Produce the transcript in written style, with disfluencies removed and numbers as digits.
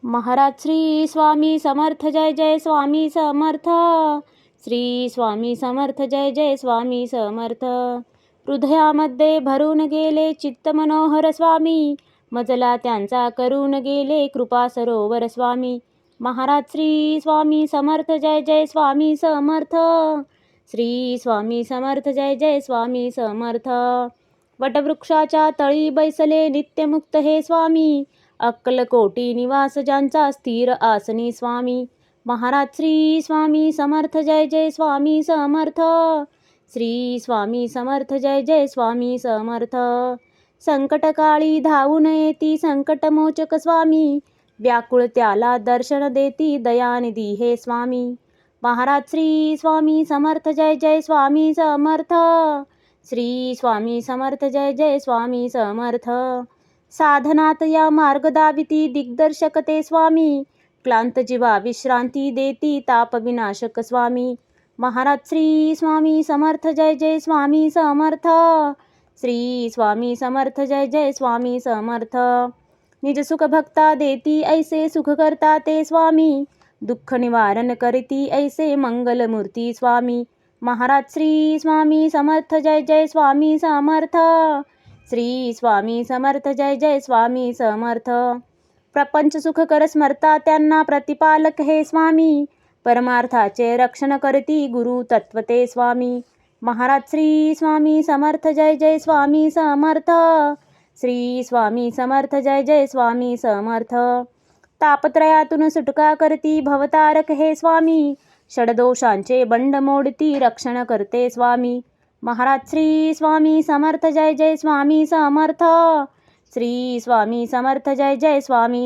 महाराज श्री स्वामी समर्थ जय जय स्वामी समर्थ. श्री स्वामी समर्थ जय जय स्वामी समर्थ. हृदयामध्ये भरून गेले चित्त मनोहर स्वामी, मजला त्यांचा करून गेले कृपा सरोवर स्वामी. महाराज श्री स्वामी समर्थ जय जय स्वामी समर्थ. श्री स्वामी समर्थ जय जय स्वामी समर्थ. वटवृक्षाच्या तळी बैसले नित्यमुक्त हे स्वामी, अक्कलकोटी निवास ज्यांचा स्थिर आसनी स्वामी. महाराज श्री स्वामी समर्थ जय जय स्वामी समर्थ. श्री स्वामी समर्थ जय जय स्वामी समर्थ. संकटकाळी धावून येती संकटमोचक स्वामी, व्याकुळ त्याला दर्शन देती दयानिधी हे स्वामी. महाराज श्री स्वामी समर्थ जय जय स्वामी समर्थ. श्री स्वामी समर्थ जय जय स्वामी समर्थ. साधनात या मार्ग दाविती दिग्दर्शक ते स्वामी, क्लांत जीवा विश्रांती देती ताप विनाशक स्वामी. महाराज श्री स्वामी समर्थ जय जय स्वामी समर्थ. श्री स्वामी समर्थ जय जय स्वामी समर्थ. निज सुख भक्ता देती ऐसे सुख करता ते स्वामी, दुःख निवारण करती ऐसे मंगलमूर्ती स्वामी. महाराज श्री स्वामी समर्थ जय जय स्वामी समर्थ. श्री स्वामी समर्थ जय जय स्वामी समर्थ. प्रपंच सुख कर स्मरता त्यांना प्रतिपालक हे स्वामी, परमार्थाचे रक्षण करती गुरु तत्वते स्वामी. महाराज श्री स्वामी समर्थ जय जय स्वामी समर्थ. श्री स्वामी समर्थ जय जय स्वामी समर्थ. तापत्रयातून सुटका करती भवतारक हे स्वामी, षडदोषांचे बंड मोडती रक्षण करते स्वामी. महाराज श्री स्वामी समर्थ जय जय स्वामी समर्थ. श्री स्वामी समर्थ जय जय स्वामी